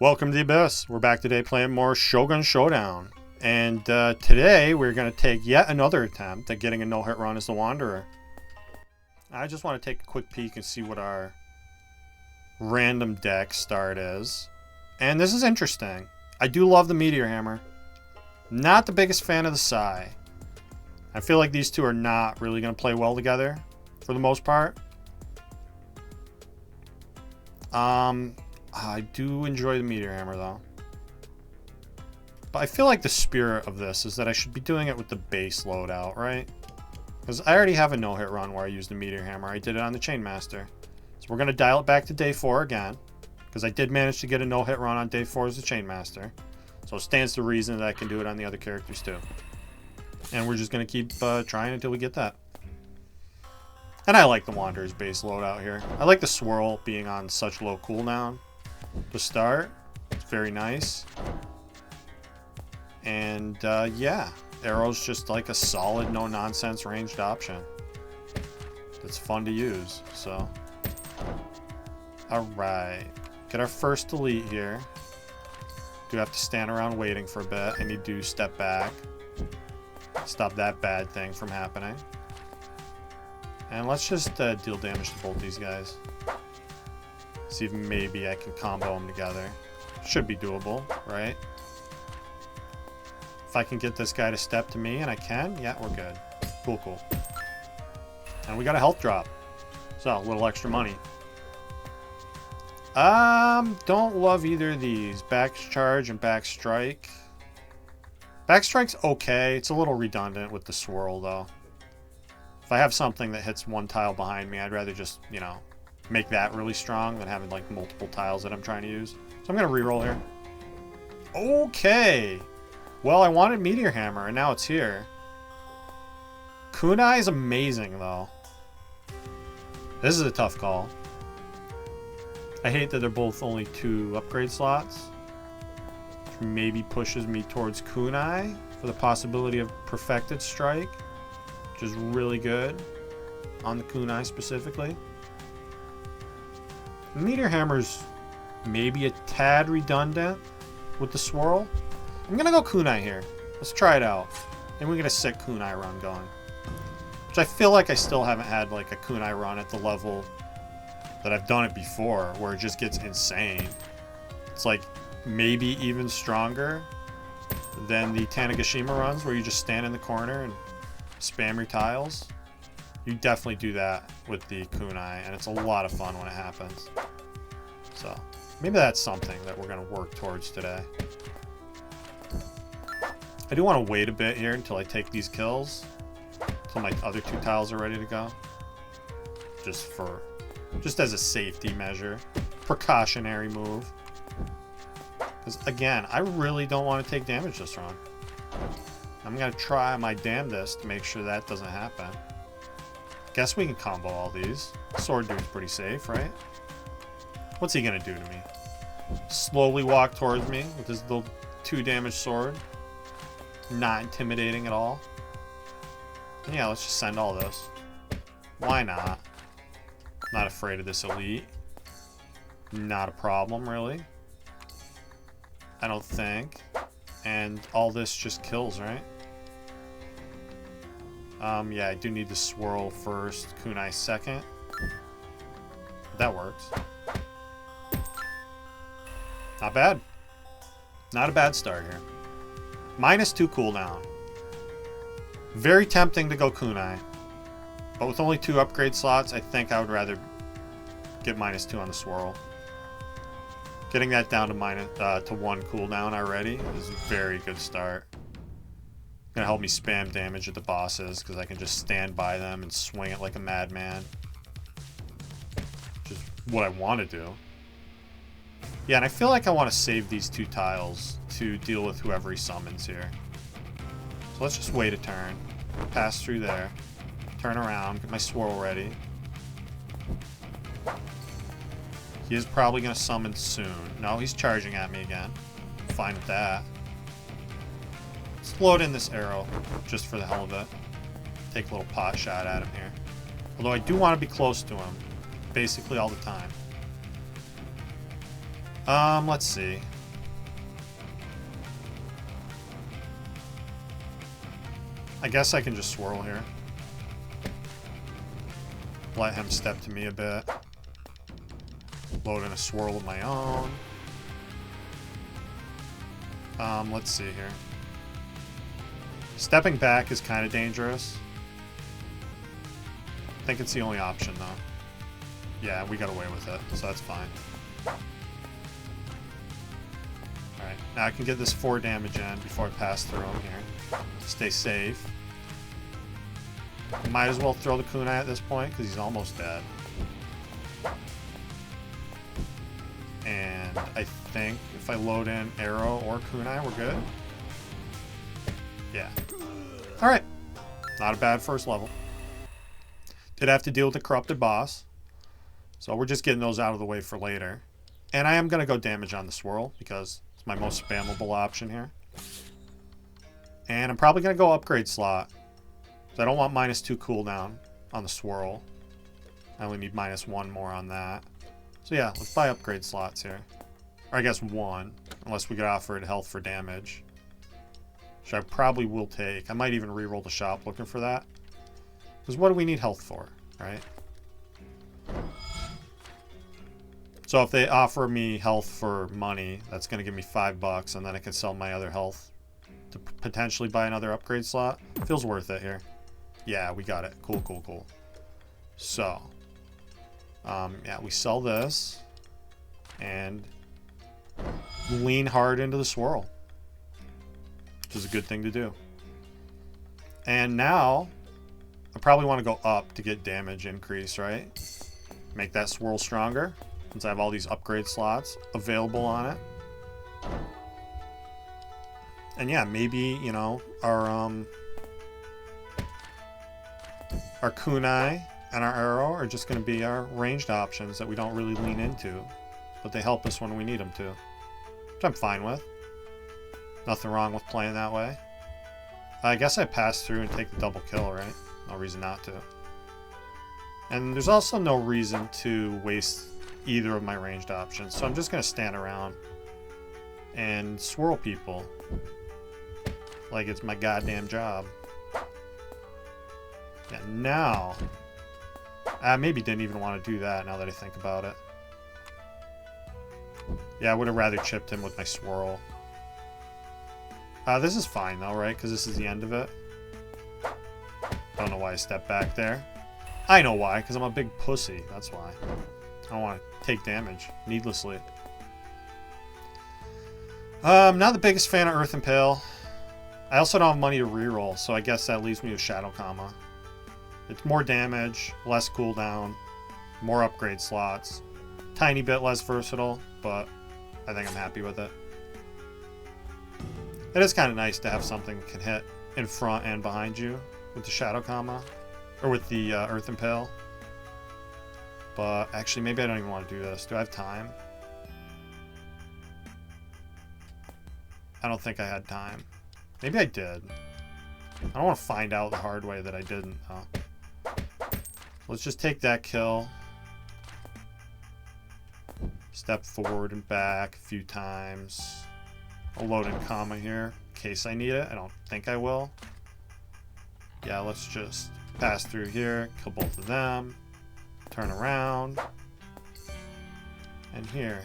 Welcome to the Abyss. We're back today playing more Shogun Showdown. And today we're going to take yet another attempt at getting a no-hit run as the Wanderer. I just want to take a quick peek and see what our random deck start is. And this is interesting. I do love the Meteor Hammer. Not the biggest fan of the Sai. I feel like these two are not really going to play well together for the most part. I do enjoy the Meteor Hammer though. But I feel like the spirit of this is that I should be doing it with the base loadout, right? Because I already have a no-hit run where I used the Meteor Hammer. I did it on the Chainmaster. So we're going to dial it back to day 4 again. Because I did manage to get a no-hit run on day 4 as the Chainmaster. So it stands to reason that I can do it on the other characters too. And we're just going to keep trying until we get that. And I like the Wanderer's base loadout here. I like the Swirl being on such low cooldown to start. It's very nice. And yeah, Arrow's just like a solid, no-nonsense ranged option. It's fun to use, so. Alright. Get our first elite here. Do have to stand around waiting for a bit. I need to step back. Stop that bad thing from happening. And let's just deal damage to both these guys. See if maybe I can combo them together. Should be doable, right? If I can get this guy to step to me, and I can, yeah, we're good. Cool, cool. And we got a health drop. So, a little extra money. Don't love either of these. Back charge and back strike. Back strike's okay. It's a little redundant with the swirl, though. If I have something that hits one tile behind me, I'd rather just, you know, make that really strong than having, like, multiple tiles that I'm trying to use. So I'm going to reroll here. Okay. Well, I wanted Meteor Hammer, and now it's here. Kunai is amazing, though. This is a tough call. I hate that they're both only 2 upgrade slots. Which maybe pushes me towards Kunai for the possibility of Perfected Strike, which is really good on the Kunai specifically. Meteor Hammer's maybe a tad redundant with the swirl. I'm gonna go Kunai here. Let's try it out. And we get a sick Kunai run going. Which I feel like I still haven't had like a Kunai run at the level that I've done it before, where it just gets insane. It's like maybe even stronger than the Tanegashima runs where you just stand in the corner and spam your tiles. You definitely do that with the Kunai, and it's a lot of fun when it happens. So maybe that's something that we're going to work towards today. I do want to wait a bit here until I take these kills, until my other 2 tiles are ready to go. Just as a safety measure, precautionary move. Because again, I really don't want to take damage this run. I'm going to try my damnedest to make sure that doesn't happen. Guess we can combo all these. Sword dude's pretty safe, right? What's he going to do to me? Slowly walk towards me with his little 2 damage sword. Not intimidating at all. And yeah, let's just send all this. Why not? Not afraid of this elite. Not a problem, really. I don't think. And all this just kills, right? Yeah, I do need to swirl first, Kunai second. That works. Not bad. Not a bad start here. -2 cooldown. Very tempting to go Kunai. But with only 2 upgrade slots, I think I would rather get -2 on the swirl. Getting that down to 1 cooldown already is a very good start. Gonna help me spam damage at the bosses because I can just stand by them and swing it like a madman. Which is what I want to do. Yeah, and I feel like I want to save these 2 tiles to deal with whoever he summons here. So let's just wait a turn. Pass through there. Turn around. Get my swirl ready. He is probably going to summon soon. No, he's charging at me again. Fine with that. Let's load in this arrow just for the hell of it. Take a little pot shot at him here. Although I do want to be close to him basically all the time. Let's see. I guess I can just swirl here. Let him step to me a bit. Load in a swirl of my own. Let's see here. Stepping back is kind of dangerous. I think it's the only option, though. Yeah, we got away with it, so that's fine. Alright, now I can get this 4 damage in before I pass through him here. Stay safe. Might as well throw the kunai at this point, because he's almost dead. And I think if I load in arrow or kunai, we're good. Yeah. Alright. Not a bad first level. Did have to deal with the corrupted boss. So we're just getting those out of the way for later. And I am going to go damage on the swirl, because it's my most spammable option here. And I'm probably going to go upgrade slot. I don't want -2 cooldown on the swirl. I only need -1 more on that. So yeah, let's buy upgrade slots here. Or I guess 1, unless we get offered health for damage. Which I probably will take. I might even re-roll the shop looking for that. Because what do we need health for, right? So if they offer me health for money, that's going to give me $5, and then I can sell my other health to potentially buy another upgrade slot. Feels worth it here. Yeah, we got it. Cool, cool, cool. So, yeah, we sell this and lean hard into the swirl, which is a good thing to do. And now I probably want to go up to get damage increase, right? Make that swirl stronger since I have all these upgrade slots available on it. And yeah, maybe, you know, our kunai and our arrow are just going to be our ranged options that we don't really lean into, but they help us when we need them to, which I'm fine with. Nothing wrong with playing that way. I guess I pass through and take the double kill, right? No reason not to. And there's also no reason to waste either of my ranged options, so I'm just going to stand around and swirl people like it's my goddamn job. Yeah, now I maybe didn't even want to do that now that I think about it. Yeah, I would have rather chipped him with my swirl. This is fine though, right? Because this is the end of it. Don't know why I stepped back there. I know why, because I'm a big pussy. That's why. I don't want to take damage needlessly. Not the biggest fan of Earth Impale. I also don't have money to reroll, so I guess that leaves me with Shadow Kama. It's more damage, less cooldown, more upgrade slots. Tiny bit less versatile, but I think I'm happy with it. It is kind of nice to have something that can hit in front and behind you with the Shadow Kama, or with the Earth Impale. But actually, maybe I don't even want to do this. Do I have time? I don't think I had time. Maybe I did. I don't want to find out the hard way that I didn't, though. Let's just take that kill. Step forward and back a few times. I'll load in Kama here in case I need it. I don't think I will. Yeah, let's just pass through here, kill both of them, turn around, and here,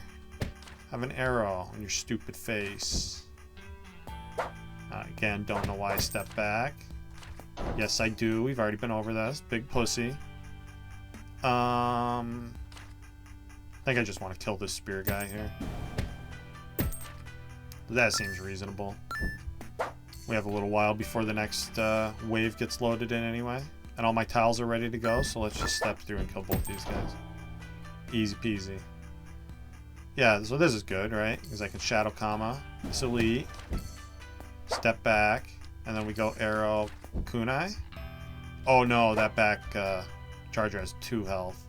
have an arrow on your stupid face. Again, don't know why I stepped back. Yes, I do. We've already been over this. Big pussy. I think I just want to kill this spear guy here. That seems reasonable. We have a little while before the next wave gets loaded in anyway. And all my tiles are ready to go, so let's just step through and kill both these guys. Easy peasy. Yeah, so this is good, right? Because I can Shadow Kama. It's elite. Step back. And then we go arrow kunai. Oh no, that back charger has 2 health.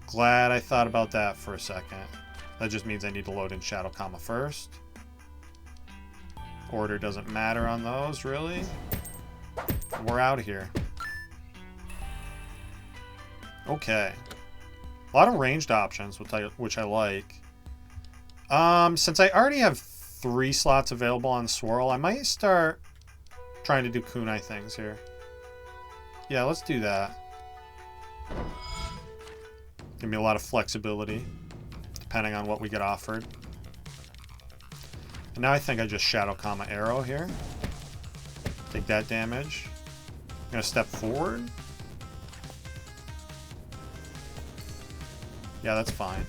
Glad I thought about that for a second. That just means I need to load in Shadow Kama first. Order doesn't matter on those, really. We're out of here. Okay. A lot of ranged options, which I like. Since I already have 3 slots available on Swirl, I might start trying to do kunai things here. Yeah, let's do that. Give me a lot of flexibility, depending on what we get offered. And now I think I just Shadow Kama Arrow here. Take that damage. I'm gonna step forward. Yeah, that's fine.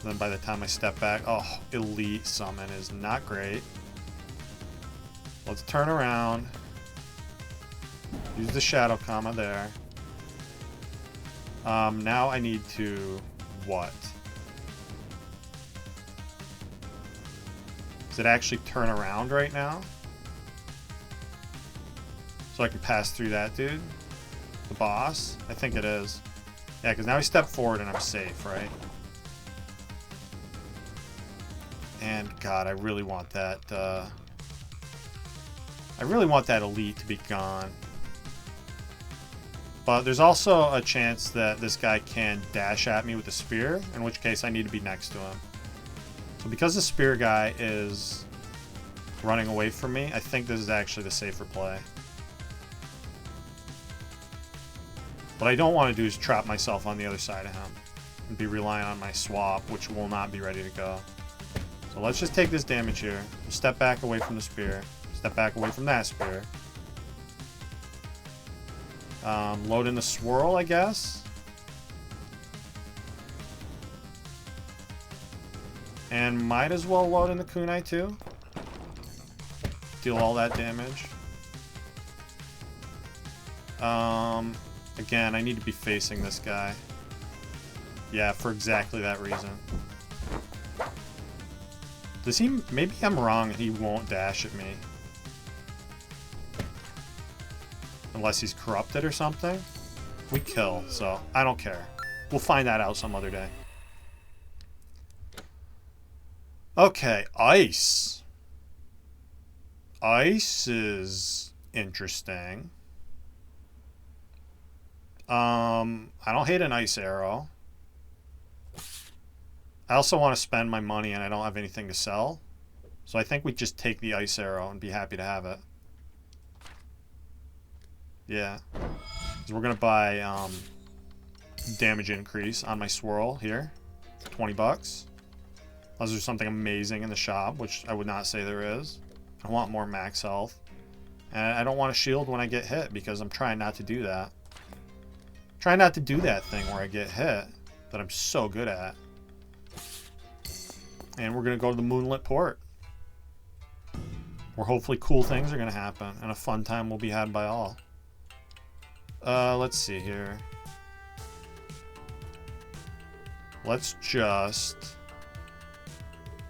Then by the time I step back, oh, Elite Summon is not great. Let's turn around. Use the Shadow Kama there. Now I need to... what? Does it actually turn around right now? So I can pass through that dude? The boss? I think it is. Yeah, because now I step forward and I'm safe, right? And God, I really want that. I really want that Elite to be gone. But there's also a chance that this guy can dash at me with a spear, in which case I need to be next to him. So because the spear guy is running away from me, I think this is actually the safer play. What I don't want to do is trap myself on the other side of him and be relying on my swap, which will not be ready to go. So let's just take this damage here. We'll step back away from the spear. Step back away from that spear. Load in the swirl, I guess. And might as well load in the kunai too. Deal all that damage. Again, I need to be facing this guy. Yeah, for exactly that reason. Does he... maybe I'm wrong and he won't dash at me. Unless he's corrupted or something. We kill, so I don't care. We'll find that out some other day. Okay, ice. Ice is interesting. I don't hate an ice arrow. I also want to spend my money and I don't have anything to sell. So I think we just take the ice arrow and be happy to have it. Yeah. So we're going to buy damage increase on my swirl here. 20 bucks. Unless there's something amazing in the shop, which I would not say there is. I want more max health. And I don't want to shield when I get hit because I'm trying not to do that. Try not to do that thing where I get hit that I'm so good at. And we're going to go to the Moonlit Port. Where hopefully cool things are going to happen. And a fun time will be had by all. Let's see here. Let's just...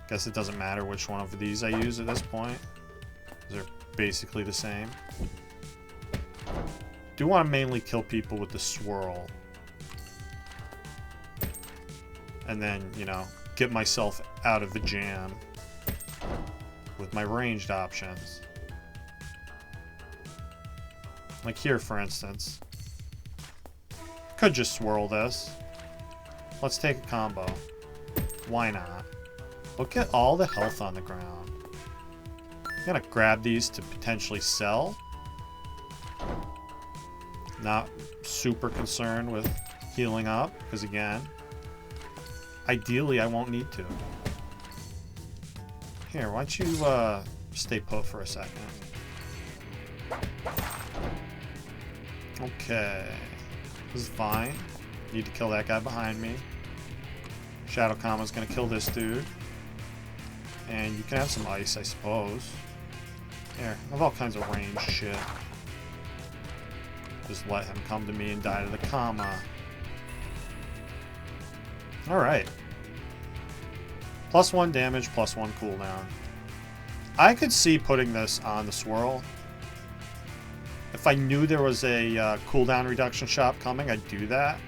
guess it doesn't matter which one of these I use at this point. They're basically the same. Do want to mainly kill people with the swirl. And then, you know, get myself out of the jam with my ranged options. Like here, for instance. Could just swirl this. Let's take a combo. Why not? Look at all the health on the ground. I'm gonna grab these to potentially sell. Not super concerned with healing up, because again, ideally I won't need to. Here, why don't you stay put for a second. Okay. This is fine. Need to kill that guy behind me. Shadow Kama's gonna kill this dude. And you can have some ice, I suppose. Here, I have all kinds of ranged shit. Just let him come to me and die to the Kama. Alright. +1 damage, +1 cooldown. I could see putting this on the swirl. If I knew there was a cooldown reduction shop coming, I'd do that.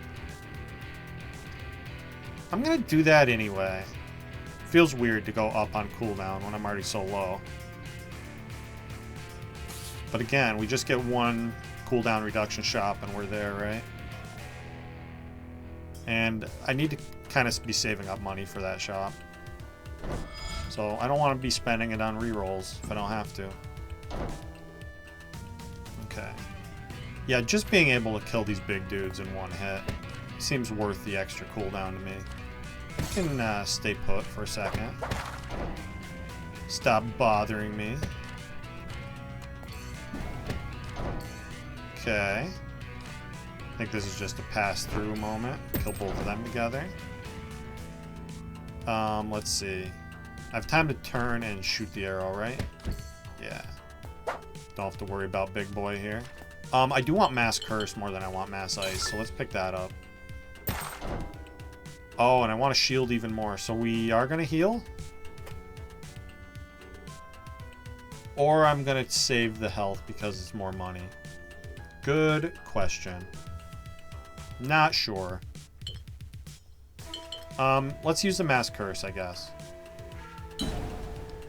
I'm gonna do that anyway. Feels weird to go up on cooldown when I'm already so low. But again, we just get one cooldown reduction shop and we're there, right? And I need to kind of be saving up money for that shop. So I don't want to be spending it on rerolls if I don't have to. Okay. Yeah, just being able to kill these big dudes in one hit seems worth the extra cooldown to me. You can stay put for a second. Stop bothering me. Okay. I think this is just a pass-through moment. Kill both of them together. Let's see. I have time to turn and shoot the arrow, right? Yeah. Don't have to worry about big boy here. I do want Mass Curse more than I want Mass Ice, so let's pick that up. Oh, and I want to shield even more, so we are going to heal? Or I'm going to save the health because it's more money. Good question. Not sure. Let's use the Mass Curse, I guess.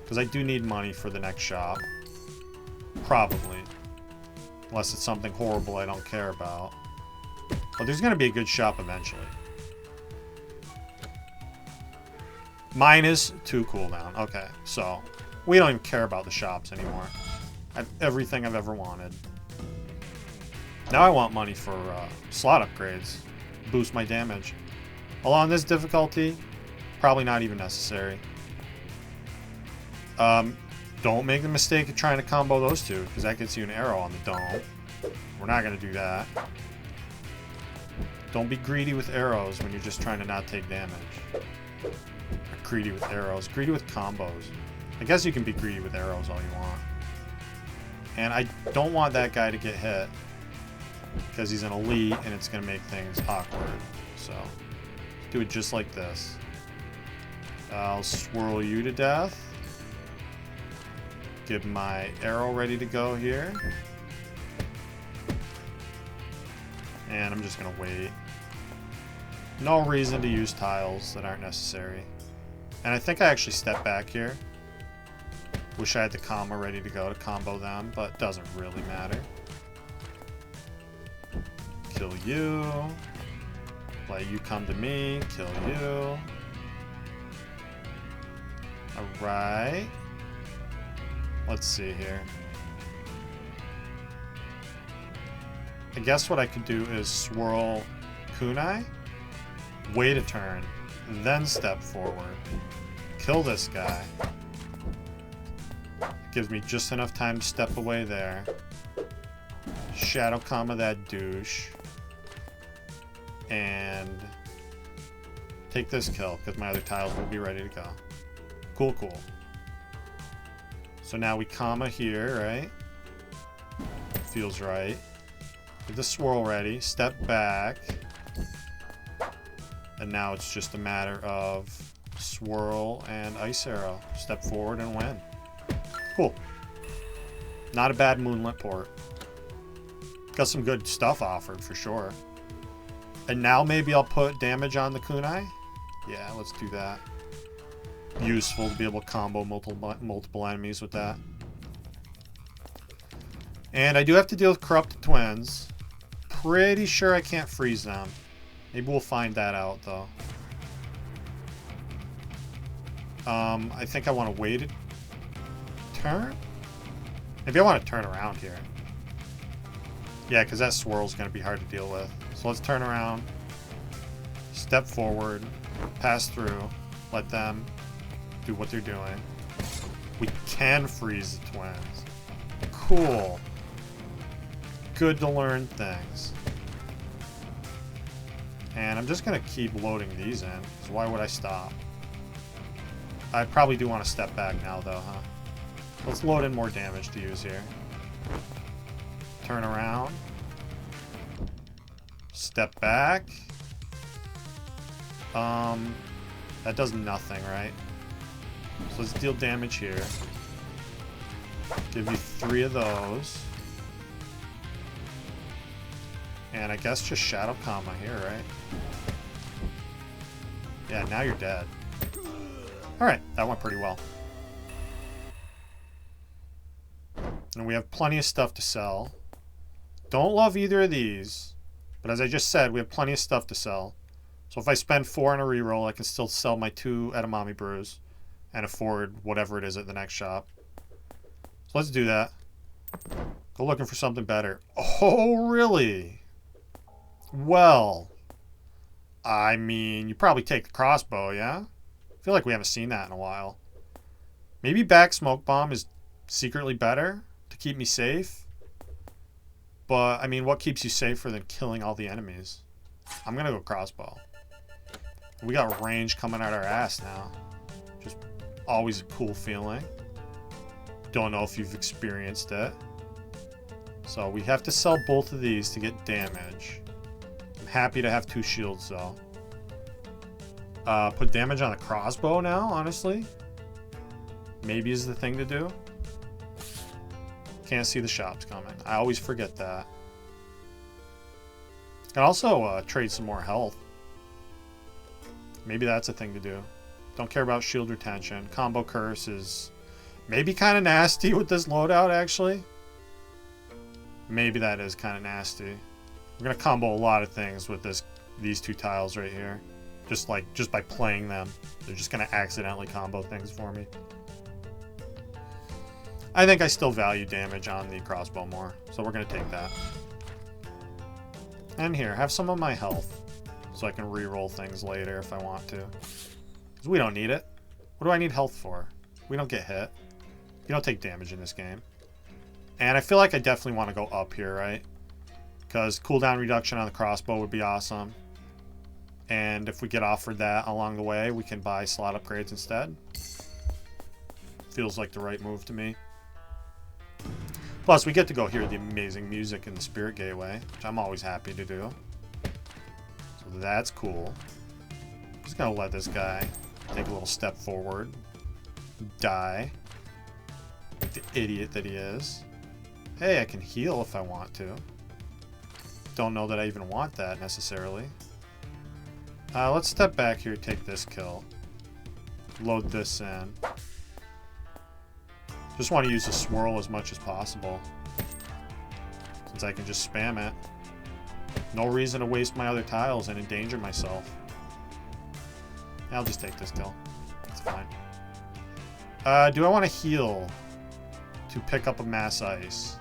Because I do need money for the next shop. Probably. Unless it's something horrible I don't care about. But there's going to be a good shop eventually. Minus 2 cooldown. Okay, so we don't even care about the shops anymore. I have everything I've ever wanted. Now I want money for slot upgrades. Boost my damage. Although on this difficulty, probably not even necessary. Don't make the mistake of trying to combo those two, because that gets you an arrow on the dome. We're not going to do that. Don't be greedy with arrows when you're just trying to not take damage. Or greedy with arrows. Greedy with combos. I guess you can be greedy with arrows all you want. And I don't want that guy to get hit, because he's an elite and it's going to make things awkward. So, do it just like this. I'll swirl you to death. Get my arrow ready to go here. And I'm just going to wait. No reason to use tiles that aren't necessary. And I think I actually stepped back here. Wish I had the comma ready to go to combo them, but it doesn't really matter. Kill you. Let you come to me. Kill you. Alright. Let's see here. I guess what I could do is swirl kunai, wait a turn, and then step forward. Kill this guy. Gives me just enough time to step away there. Shadow comma that douche. And take this kill, because my other tiles will be ready to go. Cool, cool. So now we comma here, right? Feels right. Get the swirl ready, step back. And now it's just a matter of swirl and ice arrow. Step forward and win. Cool. Not a bad moonlit port. Got some good stuff offered for sure. And now maybe I'll put damage on the kunai. Yeah, let's do that. Useful to be able to combo multiple enemies with that. And I do have to deal with corrupted twins. Pretty sure I can't freeze them. Maybe we'll find that out though. I think I want to wait a turn. Maybe I want to turn around here. Yeah, because that swirl's going to be hard to deal with. So let's turn around. Step forward. Pass through. Let them do what they're doing. We can freeze the twins. Cool. Good to learn things. And I'm just going to keep loading these in. So why would I stop? I probably do want to step back now though, huh? Let's load in more damage to use here. Turn around. Step back. That does nothing, right? So let's deal damage here. Give you 3 of those. And I guess just Shadow Comma here, right? Yeah, now you're dead. Alright, that went pretty well. And we have plenty of stuff to sell. Don't love either of these. But as I just said, we have plenty of stuff to sell. So if I spend 4 on a reroll, I can still sell my 2 edamame brews. and afford whatever it is at the next shop. So let's do that. Go looking for something better. Oh, really? Well, I mean, you probably take the crossbow, yeah? I feel like we haven't seen that in a while. Maybe back smoke bomb is secretly better to keep me safe. But, I mean, what keeps you safer than killing all the enemies? I'm going to go crossbow. We got range coming out our ass now. Just always a cool feeling. Don't know if you've experienced it. So we have to sell both of these to get damage. I'm happy to have 2 shields though. Put damage on the crossbow now, honestly. Maybe is the thing to do. Can't see the shops coming. I always forget that. Can also trade some more health. Maybe that's a thing to do. Don't care about shield retention. Combo curse is maybe kind of nasty with this loadout, actually. Maybe that is kind of nasty. We're going to combo a lot of things with these 2 tiles right here. Just by playing them. They're just going to accidentally combo things for me. I think I still value damage on the crossbow more. So we're going to take that. And here, have some of my health. So I can re-roll things later if I want to. Because we don't need it. What do I need health for? We don't get hit. You don't take damage in this game. And I feel like I definitely want to go up here, right? Because cooldown reduction on the crossbow would be awesome. And if we get offered that along the way, we can buy slot upgrades instead. Feels like the right move to me. Plus, we get to go hear the amazing music in the Spirit Gateway, which I'm always happy to do. So that's cool. Just gonna let this guy take a little step forward. Die. Like the idiot that he is. Hey, I can heal if I want to. Don't know that I even want that necessarily. Let's step back here, take this kill. Load this in. Just want to use the swirl as much as possible. Since I can just spam it. No reason to waste my other tiles and endanger myself. I'll just take this kill. It's fine. Do I want to heal to pick up a mass ice?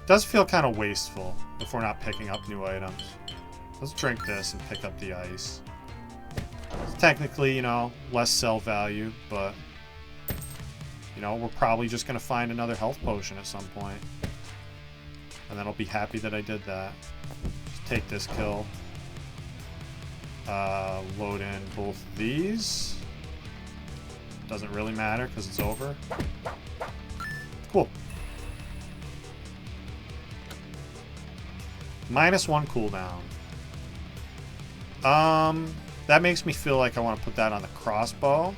It does feel kind of wasteful if we're not picking up new items. Let's drink this and pick up the ice. It's technically, you know, less sell value, but you know, we're probably just going to find another health potion at some point. And then I'll be happy that I did that. Just take this kill. Load in both these. Doesn't really matter because it's over. Cool. -1 cooldown. That makes me feel like I want to put that on the crossbow.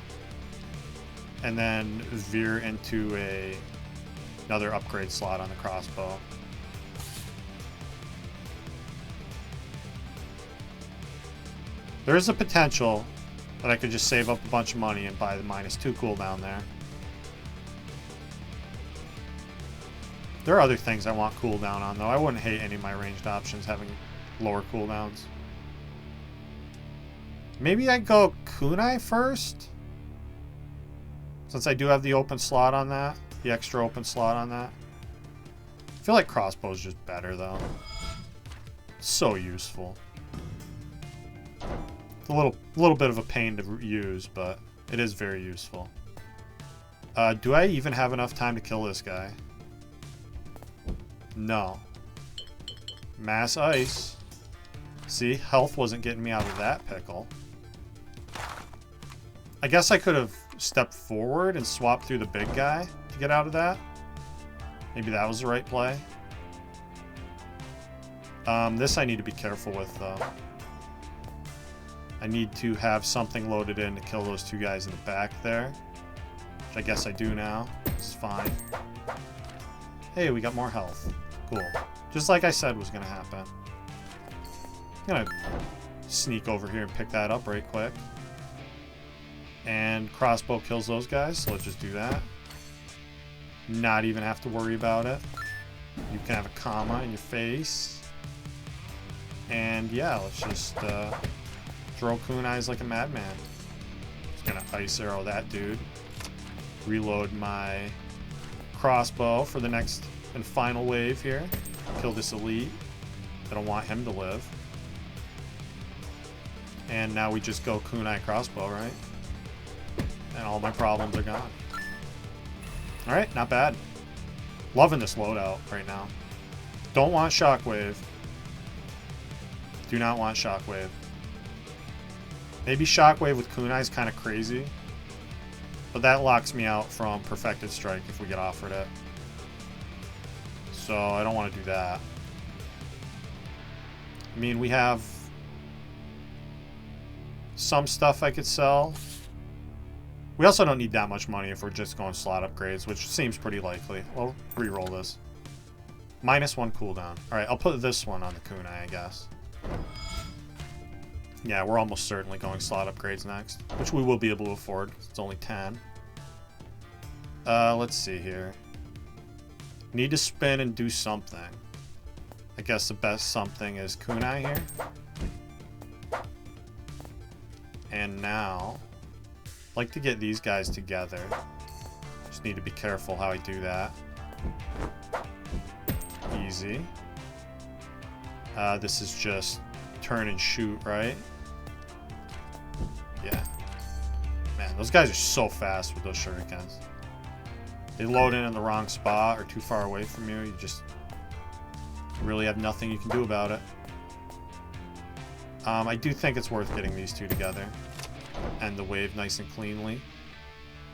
And then veer into another upgrade slot on the crossbow. There is a potential that I could just save up a bunch of money and buy the -2 cooldown there. There are other things I want cooldown on, though. I wouldn't hate any of my ranged options having lower cooldowns. Maybe I'd go kunai first? Since I do have the open slot on that. The extra open slot on that. I feel like crossbow's just better, though. So useful. It's a little bit of a pain to use, but it is very useful. Do I even have enough time to kill this guy? No. Mass ice. See, health wasn't getting me out of that pickle. I guess I could have stepped forward and swapped through the big guy to get out of that. Maybe that was the right play. This I need to be careful with, though. I need to have something loaded in to kill those 2 guys in the back there. Which I guess I do now. It's fine. Hey, we got more health. Cool. Just like I said was going to happen. I'm going to sneak over here and pick that up right quick. And crossbow kills those guys, so let's just do that. Not even have to worry about it. You can have a comma in your face. And yeah, let's just throw kunais like a madman. It's Gonna ice arrow that dude. Reload my crossbow for the next and final wave here. Kill this elite. I don't want him to live. And now we just go kunai crossbow, right? And all my problems are gone. Alright, not bad. Loving this loadout right now. Don't want shockwave. Do not want shockwave. Maybe shockwave with kunai is kind of crazy. But that locks me out from perfected strike if we get offered it. So I don't want to do that. I mean, we have some stuff I could sell. We also don't need that much money if we're just going slot upgrades, which seems pretty likely. We'll re-roll this. -1 cooldown. Alright, I'll put this one on the kunai, I guess. Yeah, we're almost certainly going slot upgrades next, which we will be able to afford. It's only 10. Let's see here. Need to spin and do something. I guess the best something is kunai here. And now, I'd like to get these guys together. Just need to be careful how I do that. Easy. This is just turn and shoot, right? Yeah. Man, those guys are so fast with those shurikens. They load in the wrong spot or too far away from you. You just really have nothing you can do about it. I do think it's worth getting these two together. End the wave nice and cleanly.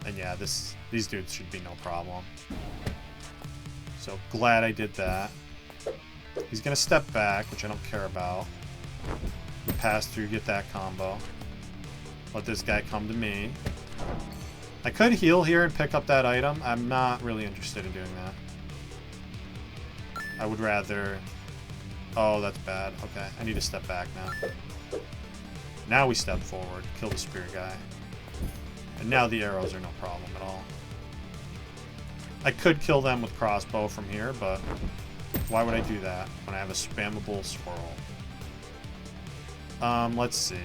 And yeah, these dudes should be no problem. So glad I did that. He's going to step back, which I don't care about. We pass through, get that combo. Let this guy come to me. I could heal here and pick up that item. I'm not really interested in doing that. I would rather... Oh, that's bad. Okay, I need to step back now. Now we step forward, kill the spear guy. And now the arrows are no problem at all. I could kill them with crossbow from here, but why would I do that when I have a spammable swirl? Let's see.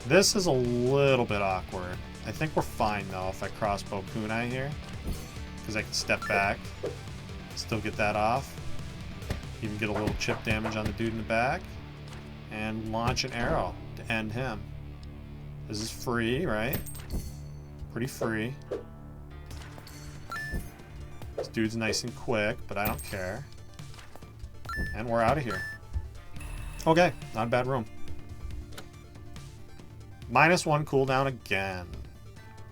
This is a little bit awkward. I think we're fine, though, if I crossbow kunai here. Because I can step back, still get that off. Even get a little chip damage on the dude in the back. And launch an arrow to end him. This is free, right? Pretty free. This dude's nice and quick, but I don't care. And we're out of here. Okay, not a bad room. -1 cooldown again.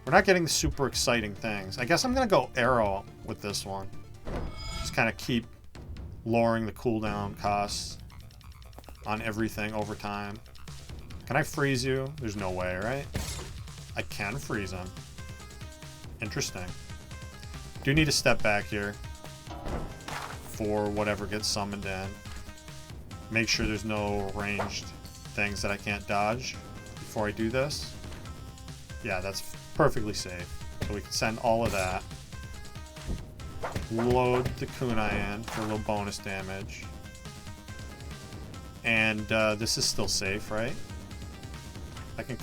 We're not getting the super exciting things. I guess I'm going to go arrow with this one. Just kind of keep lowering the cooldown costs on everything over time. Can I freeze you? There's no way, right? I can freeze him. Interesting. Do need to step back here for whatever gets summoned in. Make sure there's no ranged things that I can't dodge before I do this. Yeah, that's perfectly safe. So we can send all of that. Load the kunai in for a little bonus damage. And this is still safe, right? I can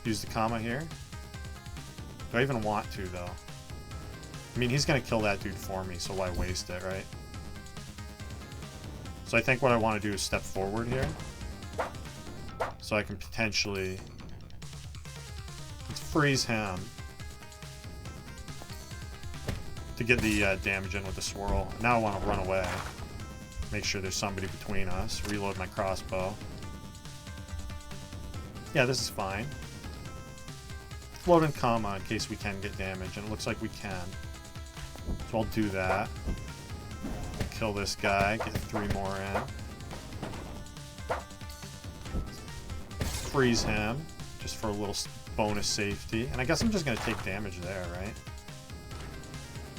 use the comma here. Do I even want to, though? I mean, he's going to kill that dude for me, so why waste it, right? So I think what I want to do is step forward here. So I can potentially... Let's freeze him. To get the damage in with the swirl. Now I want to run away. Make sure there's somebody between us. Reload my crossbow. Yeah, this is fine. Float in comma in case we can get damage, and it looks like we can. So I'll do that. Kill this guy, get 3 more in. Freeze him, just for a little bonus safety. And I guess I'm just going to take damage there, right?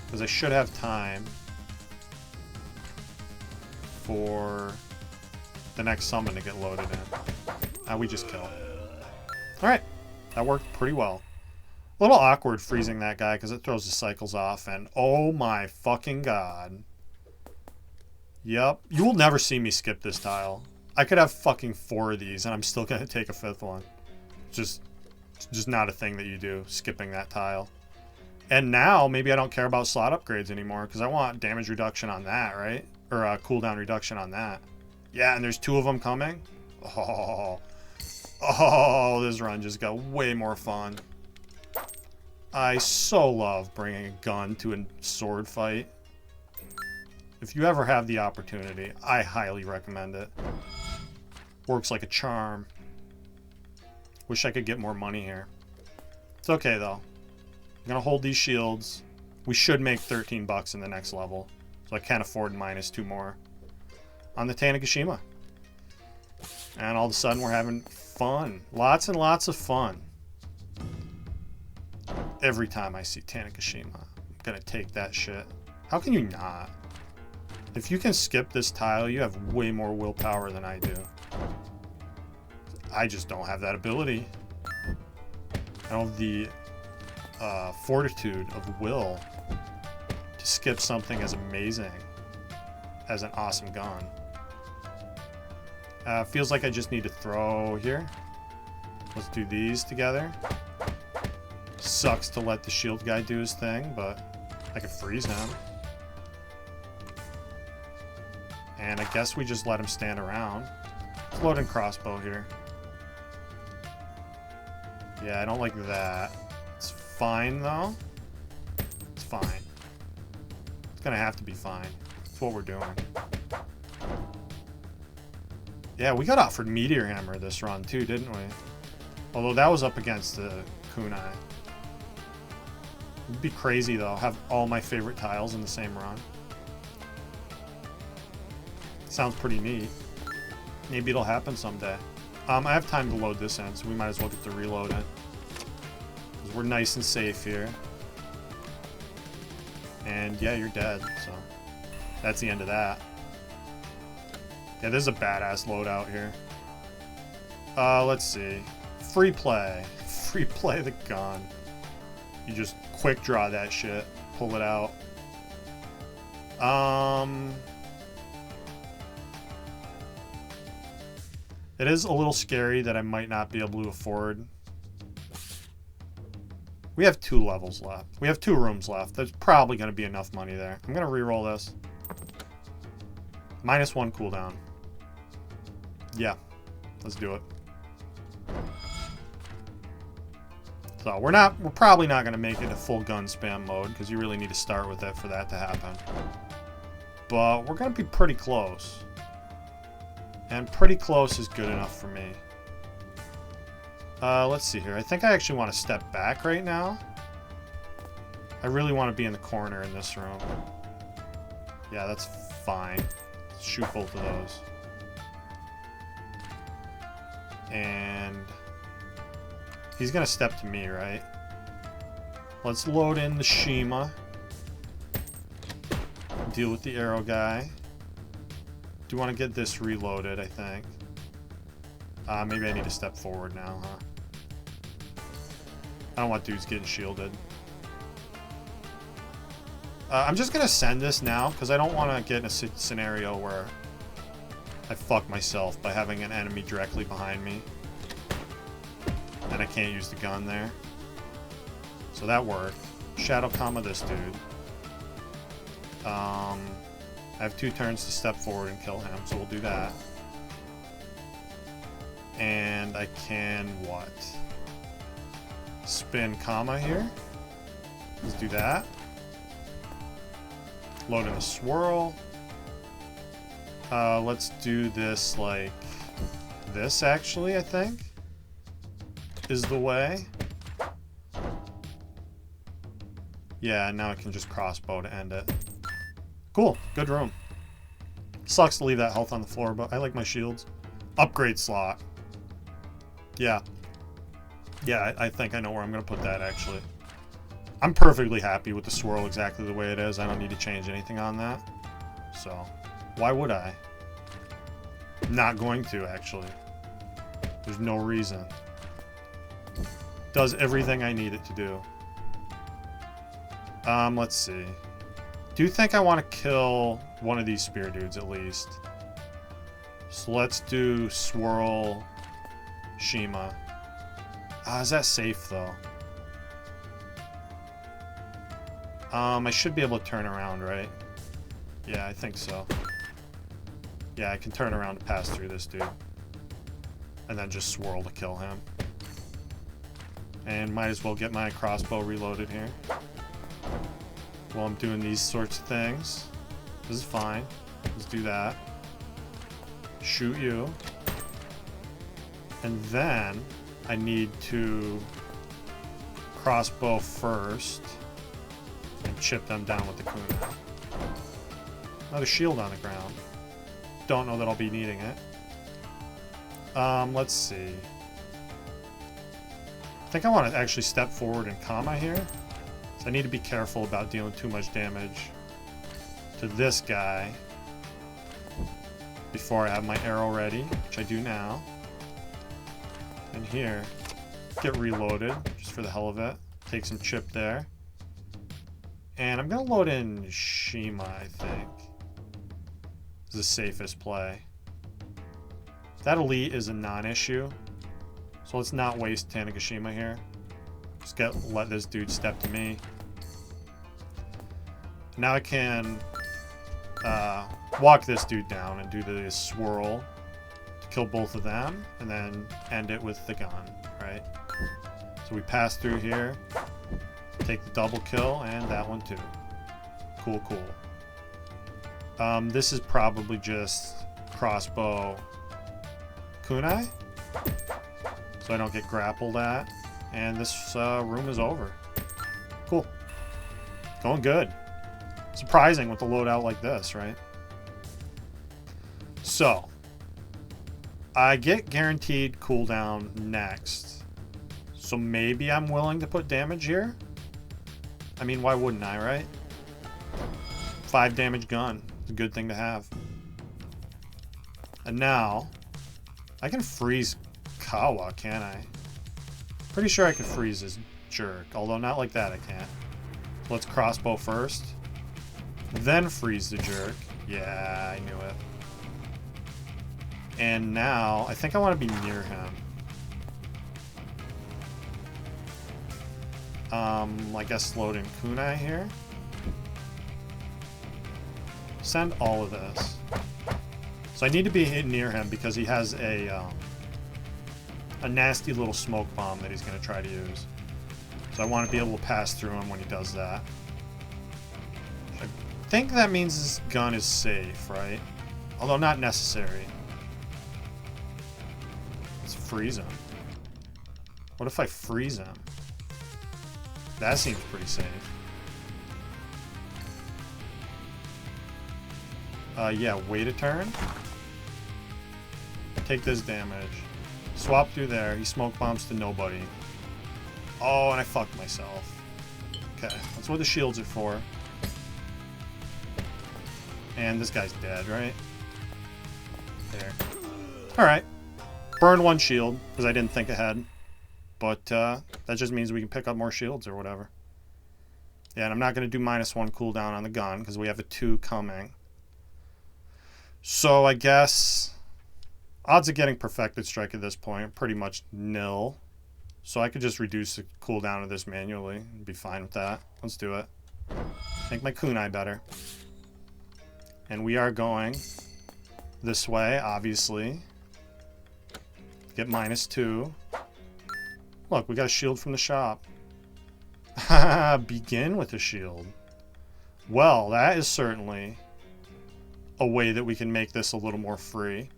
Because I should have time for the next summon to get loaded in. We just kill. Alright, that worked pretty well. A little awkward freezing that guy because it throws the cycles off, and oh my fucking god. Yep, you will never see me skip this tile. I could have fucking 4 of these and I'm still going to take a 5th one. Just It's just not a thing that you do, skipping that tile. And now, maybe I don't care about slot upgrades anymore, because I want damage reduction on that, right? Or cooldown reduction on that. Yeah, and there's 2 of them coming. Oh, this run just got way more fun. I so love bringing a gun to a sword fight. If you ever have the opportunity, I highly recommend it. Works like a charm. Wish I could get more money here. It's okay, though. I'm going to hold these shields. We should make 13 bucks in the next level. So I can't afford -2 more. On the Tanegashima. And all of a sudden we're having fun. Lots and lots of fun. Every time I see Tanegashima, I'm going to take that shit. How can you not? If you can skip this tile, you have way more willpower than I do. I just don't have that ability. I don't have the fortitude of will to skip something as amazing as an awesome gun. Feels like I just need to throw here. Let's do these together. Sucks to let the shield guy do his thing, but I could freeze him. And I guess we just let him stand around. Floating crossbow here. Yeah, I don't like that. It's fine, though. It's fine. It's gonna have to be fine. That's what we're doing. Yeah, we got offered Meteor Hammer this run, too, didn't we? Although that was up against the Kunai. It'd be crazy, though. Have all my favorite tiles in the same run. Sounds pretty neat. Maybe it'll happen someday. I have time to load this in, so we might as well get to reload it. Because we're nice and safe here. And yeah, you're dead, so that's the end of that. Yeah, this is a badass loadout here. Let's see. Free play. Free play the gun. You just quick draw that shit. Pull it out. It is a little scary that I might not be able to afford. We have 2 levels left. We have 2 rooms left. There's probably going to be enough money there. I'm going to re-roll this. -1 cooldown. Yeah. Let's do it. So we're probably not going to make it a full gun spam mode, because you really need to start with it for that to happen. But we're going to be pretty close. And pretty close is good enough for me. Let's see here. I think I actually want to step back right now. I really want to be in the corner in this room. Yeah, that's fine. Let's shoot both of those. And he's going to step to me, right? Let's load in the Shima. Deal with the arrow guy. Do want to get this reloaded, I think. Maybe I need to step forward now, huh? I don't want dudes getting shielded. I'm just going to send this now, because I don't want to get in a scenario where I fuck myself by having an enemy directly behind me. And I can't use the gun there. So that worked. Shadow comma this dude. I have 2 turns to step forward and kill him, so we'll do that. And I can, what? Spin comma here. Let's do that. Load in a swirl. Let's do this like this, actually, I think, is the way. Yeah, now I can just crossbow to end it. Cool, good room. Sucks to leave that health on the floor, but I like my shields. Upgrade slot. Yeah. Yeah, I think I know where I'm going to put that, actually. I'm perfectly happy with the swirl exactly the way it is. I don't need to change anything on that. So, why would I? I'm not going to, actually. There's no reason. Does everything I need it to do. Let's see. Do you think I want to kill one of these spear dudes at least? So let's do Swirl Shima. Is that safe, though? I should be able to turn around, right? Yeah, I think so. Yeah, I can turn around to pass through this dude. And then just swirl to kill him. And might as well get my crossbow reloaded here. While I'm doing these sorts of things. This is fine. Let's do that. Shoot you. And then I need to crossbow first and chip them down with the kunai. Another shield on the ground. Don't know that I'll be needing it. Let's see. I think I want to actually step forward and Kama here. So I need to be careful about dealing too much damage to this guy before I have my arrow ready, which I do now. And here, get reloaded, just for the hell of it. Take some chip there. And I'm going to load in Shima, I think. Is the safest play. That elite is a non-issue. So let's not waste Tanegashima here. Just let this dude step to me. Now I can walk this dude down and do the swirl to kill both of them, and then end it with the gun, right? So we pass through here, take the double kill, and that one too. Cool, cool. This is probably just crossbow kunai, so I don't get grappled at, and this room is over. Cool. Going good. Surprising with the loadout like this, right? So, I get guaranteed cooldown next. So maybe I'm willing to put damage here? I mean, why wouldn't I, right? 5 damage gun. It's a good thing to have. And now, I can freeze Kawa, can't I? Pretty sure I can freeze this jerk. Although not like that, I can't. Let's crossbow first. Then freeze the jerk. Yeah, I knew it. And now, I think I want to be near him. I guess load in kunai here. Send all of this. So I need to be near him because he has a nasty little smoke bomb that he's going to try to use. So I want to be able to pass through him when he does that. I think that means this gun is safe, right? Although not necessary. Let's freeze him. What if I freeze him? That seems pretty safe. Yeah, wait a turn. Take this damage. Swap through there. He smoke bombs to nobody. Oh, and I fucked myself. Okay, that's what the shields are for. And this guy's dead, right? There. Alright. Burned one shield, because I didn't think ahead. But that just means we can pick up more shields or whatever. Yeah, and I'm not going to do -1 cooldown on the gun, because we have a 2 coming. So I guess odds of getting perfected strike at this point are pretty much nil. So I could just reduce the cooldown of this manually and be fine with that. Let's do it. Make my kunai better. And we are going this way, obviously. Get -2. Look, we got a shield from the shop. Begin with a shield. Well, that is certainly a way that we can make this a little more free.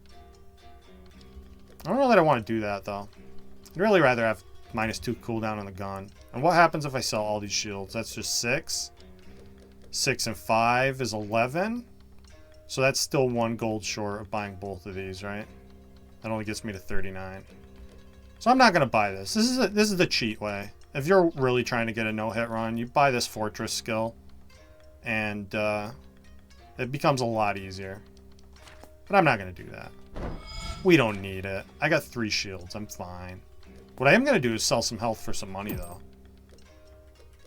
I don't know that I want to do that, though. I'd really rather have -2 cooldown on the gun. And what happens if I sell all these shields? That's just 6. 6 and 5 is 11. So that's still 1 gold short of buying both of these, right? That only gets me to 39. So I'm not going to buy this. This is the cheat way. If you're really trying to get a no-hit run, you buy this fortress skill. And it becomes a lot easier. But I'm not going to do that. We don't need it. I got 3 shields. I'm fine. What I am going to do is sell some health for some money, though.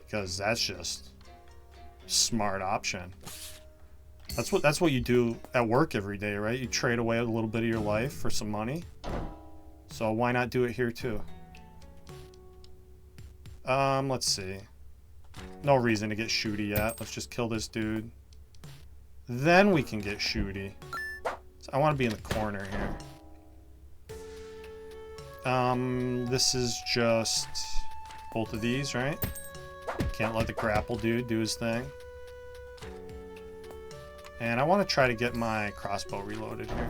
Because that's just a smart option. That's what you do at work every day, right? You trade away a little bit of your life for some money. So why not do it here too? Let's see. No reason to get shooty yet. Let's just kill this dude. Then we can get shooty. So I want to be in the corner here. This is just both of these, right? Can't let the grapple dude do his thing. And I want to try to get my crossbow reloaded here.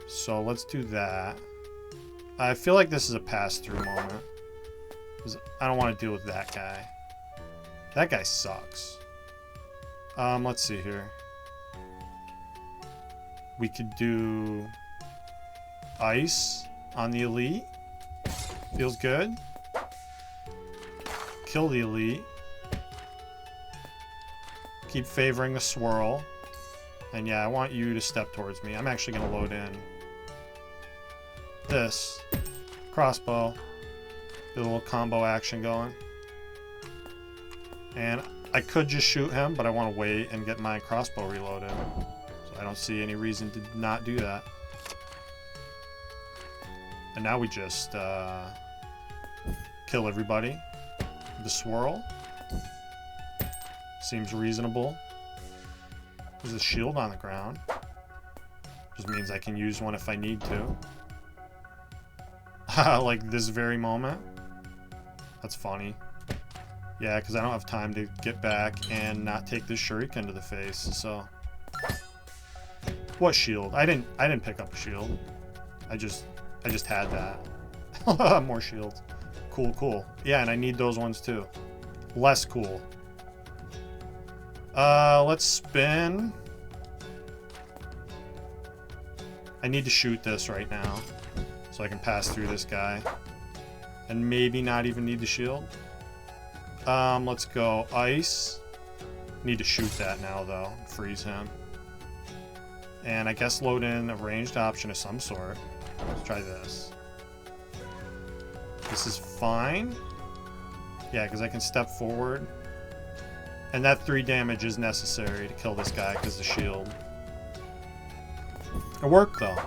So let's do that. I feel like this is a pass-through moment. I don't want to deal with that guy. That guy sucks. Let's see here. We could do ice on the elite. Feels good. Kill the elite. Keep favoring the swirl. And yeah, I want you to step towards me. I'm actually going to load in this crossbow. Get a little combo action going. And I could just shoot him, but I want to wait and get my crossbow reloaded. So I don't see any reason to not do that. And now we just kill everybody. The swirl. Seems reasonable. There's a shield on the ground. Just means I can use one if I need to. Like this very moment. That's funny. Yeah, because I don't have time to get back and not take this shuriken to the face, so. What shield? I didn't pick up a shield. I just had that. More shields. Cool, cool. Yeah, and I need those ones too. Less cool. Let's spin. I need to shoot this right now so I can pass through this guy and maybe not even need the shield. Let's go ice. Need to shoot that now though. Freeze him. And I guess load in a ranged option of some sort. Let's try this. This is fine. Yeah, because I can step forward. And that 3 damage is necessary to kill this guy because the shield. It worked though.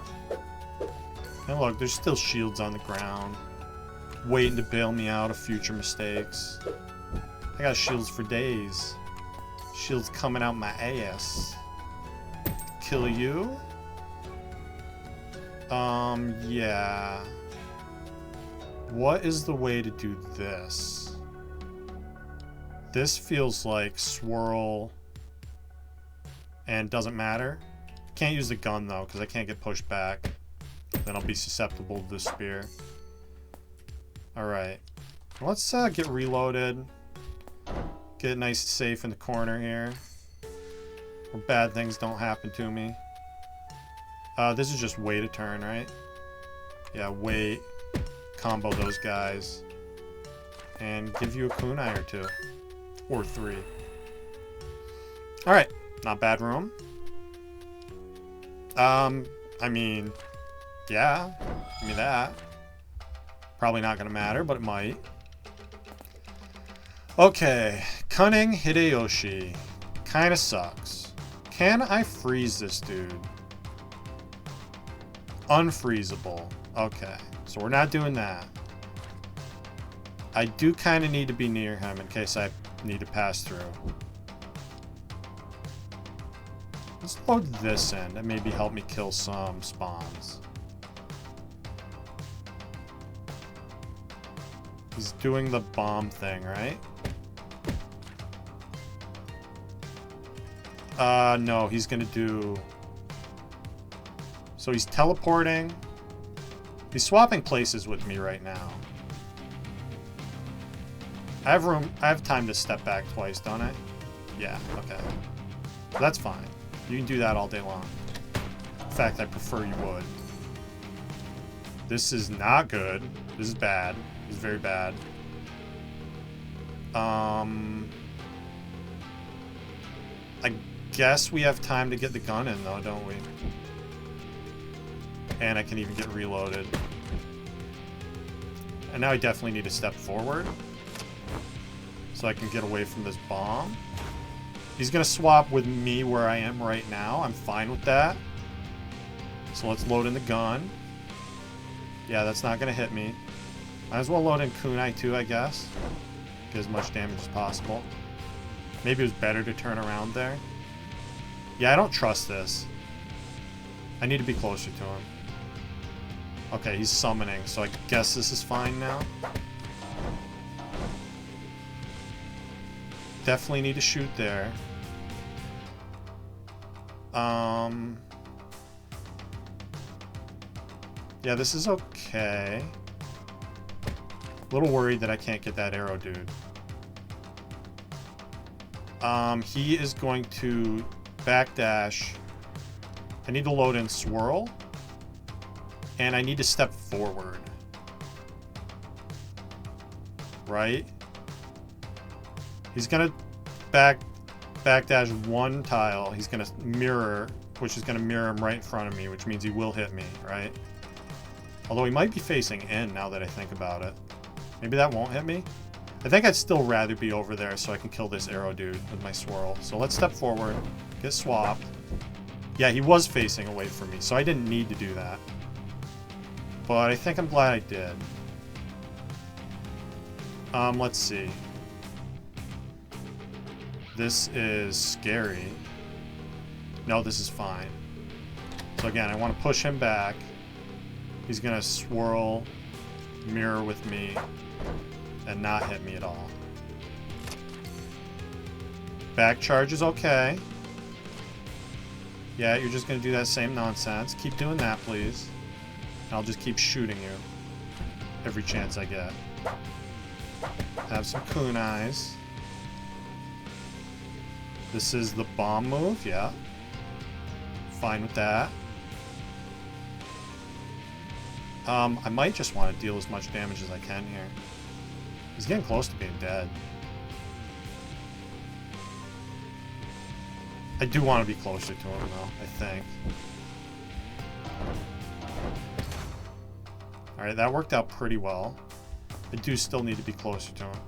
And look, there's still shields on the ground. Waiting to bail me out of future mistakes. I got shields for days. Shields coming out my ass. Kill you? Yeah. What is the way to do this? This feels like swirl and doesn't matter. Can't use the gun though, because I can't get pushed back. Then I'll be susceptible to the spear. Alright. Let's get reloaded. Get nice and safe in the corner here. Where bad things don't happen to me. This is just wait a turn, right? Yeah, wait. Combo those guys. And give you a kunai or 2. Or 3. Alright. Not bad room. I mean, yeah. Give me that. Probably not gonna matter, but it might. Okay. Cunning Hideyoshi. Kinda sucks. Can I freeze this dude? Unfreezable. Okay. So we're not doing that. I do kind of need to be near him in case I need to pass through. Let's load this in and maybe help me kill some spawns. He's doing the bomb thing, right? No, he's gonna do... So he's teleporting. He's swapping places with me right now. I have room. I have time to step back twice, don't I? Yeah, okay. That's fine. You can do that all day long. In fact, I prefer you would. This is not good. This is bad. This is very bad. I guess we have time to get the gun in, though, don't we? And I can even get reloaded. And now I definitely need to step forward so I can get away from this bomb. He's going to swap with me where I am right now. I'm fine with that. So let's load in the gun. Yeah, that's not going to hit me. Might as well load in kunai too, I guess. Get as much damage as possible. Maybe it was better to turn around there. Yeah, I don't trust this. I need to be closer to him. Okay, he's summoning, so I guess this is fine now. Definitely need to shoot there. Yeah, this is okay. A little worried that I can't get that arrow dude. He is going to backdash. I need to load in swirl. And I need to step forward. Right? He's gonna backdash one tile. He's gonna mirror, which is gonna mirror him right in front of me, which means he will hit me, right? Although he might be facing in now that I think about it. Maybe that won't hit me? I think I'd still rather be over there so I can kill this arrow dude with my swirl. So let's step forward, get swapped. Yeah, he was facing away from me, so I didn't need to do that. But I think I'm glad I did. Let's see. This is scary. No, this is fine. So again, I want to push him back. He's gonna swirl, mirror with me, and not hit me at all. Back charge is okay. Yeah, you're just gonna do that same nonsense. Keep doing that, please. And I'll just keep shooting you every chance I get. Have some kunais. This is the bomb move, yeah. Fine with that. I might just want to deal as much damage as I can here. He's getting close to being dead. I do want to be closer to him, though, I think. Alright, that worked out pretty well. I do still need to be closer to him.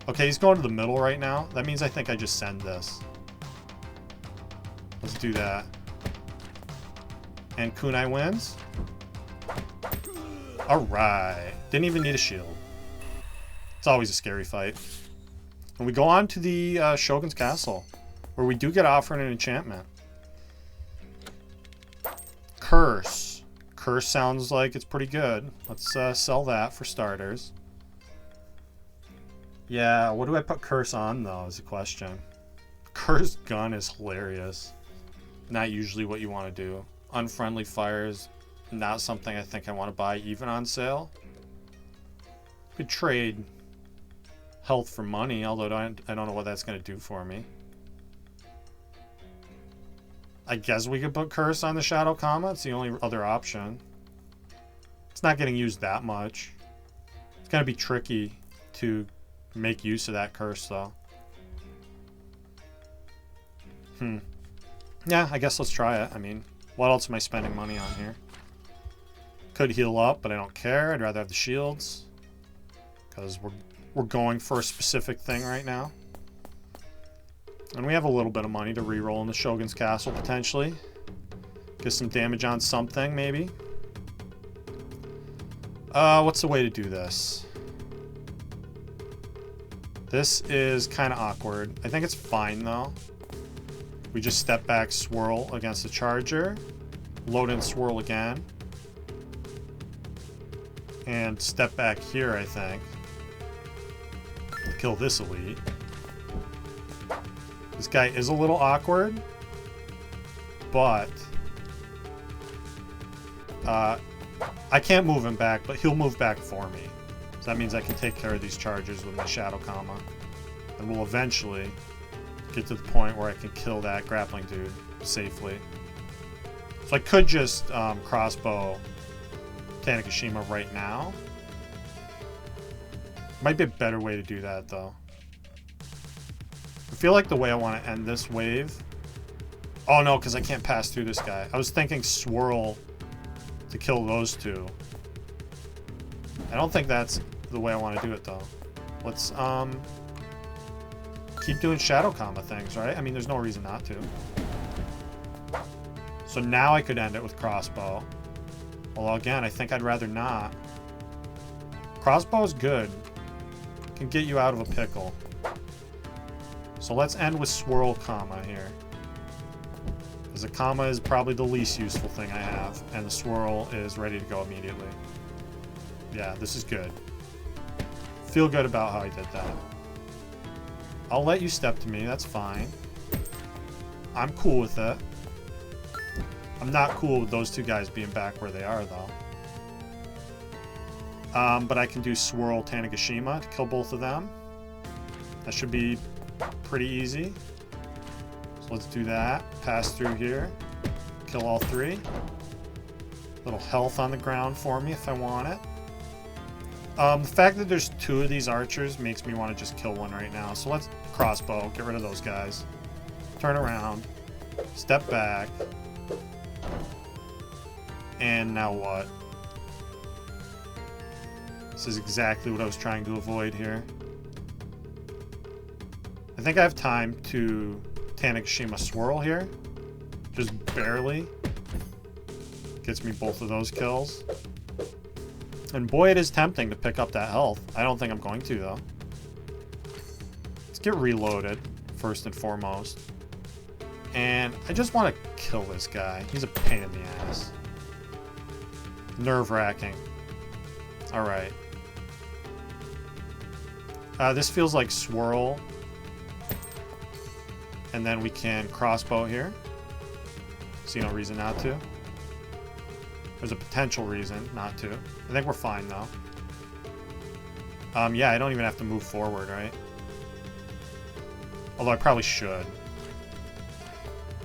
Okay, he's going to the middle right now. That means I think I just send this. Let's do that. And kunai wins. Alright. Didn't even need a shield. It's always a scary fight. And we go on to the Shogun's Castle, where we do get offered an enchantment. Curse. Curse sounds like it's pretty good. Let's sell that for starters. Yeah, what do I put curse on, though, is the question. Curse gun is hilarious. Not usually what you want to do. Unfriendly fires, not something I think I want to buy even on sale. Could trade health for money, although I don't know what that's going to do for me. I guess we could put curse on the Shadow Kama. It's the only other option. It's not getting used that much. It's going to be tricky to make use of that curse, though. Yeah, I guess let's try it. I mean, what else am I spending money on here? Could heal up, but I don't care. I'd rather have the shields. Because we're going for a specific thing right now. And we have a little bit of money to reroll in the Shogun's Castle, potentially. Get some damage on something, maybe. What's the way to do this? This is kind of awkward. I think it's fine, though. We just step back, swirl against the charger. Load in swirl again. And step back here, I think. Kill this elite. This guy is a little awkward. But I can't move him back, but he'll move back for me. So that means I can take care of these charges with my Shadow Kama. And we'll eventually get to the point where I can kill that grappling dude safely. So I could just crossbow Tanakashima right now. Might be a better way to do that, though. I feel like the way I want to end this wave... Oh, no, because I can't pass through this guy. I was thinking swirl to kill those two. I don't think that's the way I want to do it, though. Let's, keep doing Shadow Kama things, right? I mean, there's no reason not to. So now I could end it with crossbow. Although, again, I think I'd rather not. Crossbow is good. Can get you out of a pickle. So let's end with swirl comma here. Because the comma is probably the least useful thing I have. And the swirl is ready to go immediately. Yeah, this is good. Feel good about how I did that. I'll let you step to me, that's fine. I'm cool with it. I'm not cool with those two guys being back where they are, though. But I can do Swirl Tanegashima to kill both of them. That should be pretty easy. So let's do that. Pass through here. Kill all three. Little health on the ground for me if I want it. The fact that there's two of these archers makes me want to just kill one right now. So let's crossbow. Get rid of those guys. Turn around. Step back. And now what? This is exactly what I was trying to avoid here. I think I have time to Tanegashima Swirl here. Just barely. Gets me both of those kills. And boy, it is tempting to pick up that health. I don't think I'm going to, though. Let's get reloaded, first and foremost. And I just want to kill this guy. He's a pain in the ass. Nerve-wracking. Alright. This feels like swirl. And then we can crossbow here. See no reason not to. There's a potential reason not to. I think we're fine, though. Yeah, I don't even have to move forward, right? Although I probably should.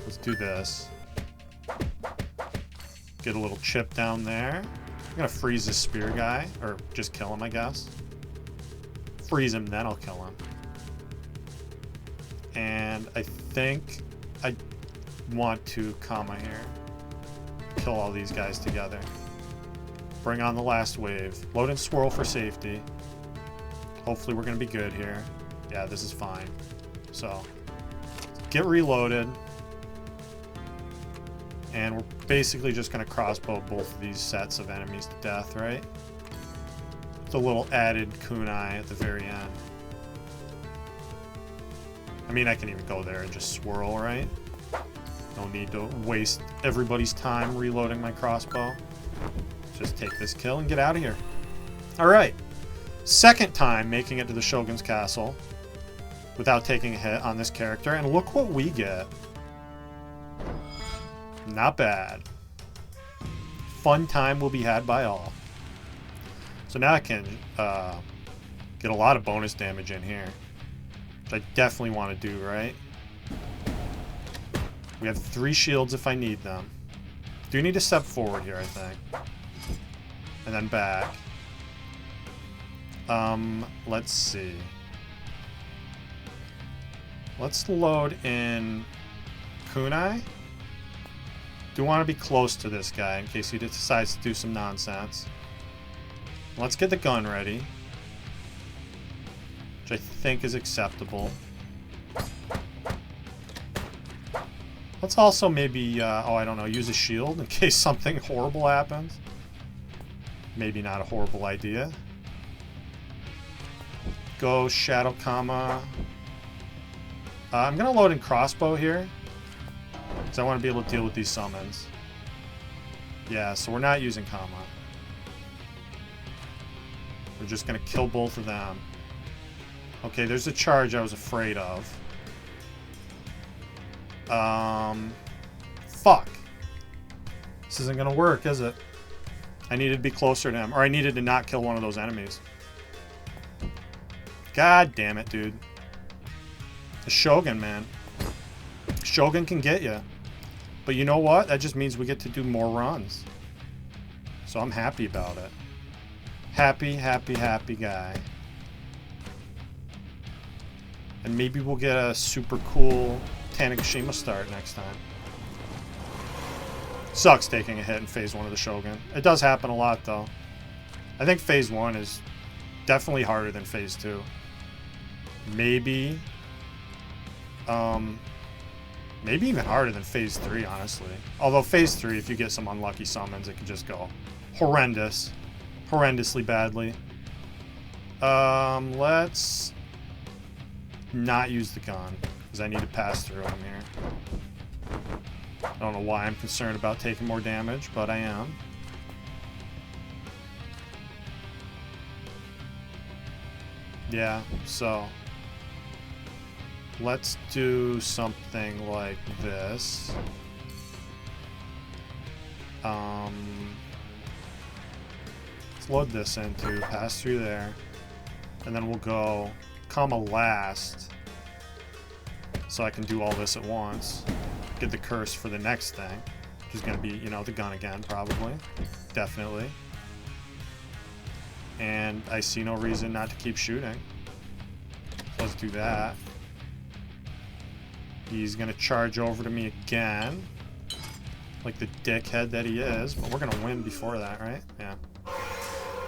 Let's do this. Get a little chip down there. I'm gonna freeze this spear guy. Or just kill him, I guess. Freeze him, then I'll kill him. And I think I want to comma here. Kill all these guys together. Bring on the last wave. Load and swirl for safety. Hopefully we're going to be good here. Yeah, this is fine. So, get reloaded. And we're basically just going to crossbow both of these sets of enemies to death, right? With a little added kunai at the very end. I mean, I can even go there and just swirl, right? No need to waste everybody's time reloading my crossbow. Just take this kill and get out of here. Alright. Second time making it to the Shogun's castle without taking a hit on this character. And look what we get. Not bad. Fun time will be had by all. So now I can get a lot of bonus damage in here. Which I definitely want to do, right? We have 3 shields if I need them. Do need to step forward here, I think. And then back. Let's see. Let's load in kunai. Do want to be close to this guy in case he decides to do some nonsense. Let's get the gun ready. Which I think is acceptable. Let's also maybe, oh, I don't know, use a shield in case something horrible happens. Maybe not a horrible idea. Go Shadow Comma. I'm going to load in crossbow here. Because I want to be able to deal with these summons. Yeah, so we're not using comma. We're just going to kill both of them. Okay, there's a charge I was afraid of. Fuck. This isn't gonna work, is it? I needed to be closer to him, or I needed to not kill one of those enemies. God damn it, dude. The Shogun, man. Shogun can get you. But you know what? That just means we get to do more runs. So I'm happy about it. Happy, happy, happy guy. And maybe we'll get a super cool Tanegashima start next time. Sucks taking a hit in phase 1 of the Shogun. It does happen a lot, though. I think phase 1 is definitely harder than phase 2. Maybe maybe even harder than phase 3, honestly. Although phase 3, if you get some unlucky summons, it can just go horrendously badly. Let's not use the gun, because I need to pass through him here. I don't know why I'm concerned about taking more damage, but I am. Yeah, so let's do something like this. Let's load this into, pass through there, and then we'll go comma last, so I can do all this at once. Get the curse for the next thing, which is going to be, you know, the gun again, probably. Definitely. And I see no reason not to keep shooting. So let's do that. He's going to charge over to me again, like the dickhead that he is, but we're going to win before that, right? Yeah.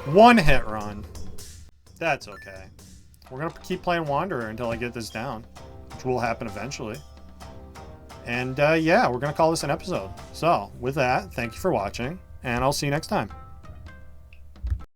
One hit run. That's okay. We're going to keep playing Wanderer until I get this down, which will happen eventually. And yeah, we're going to call this an episode. So with that, thank you for watching, and I'll see you next time.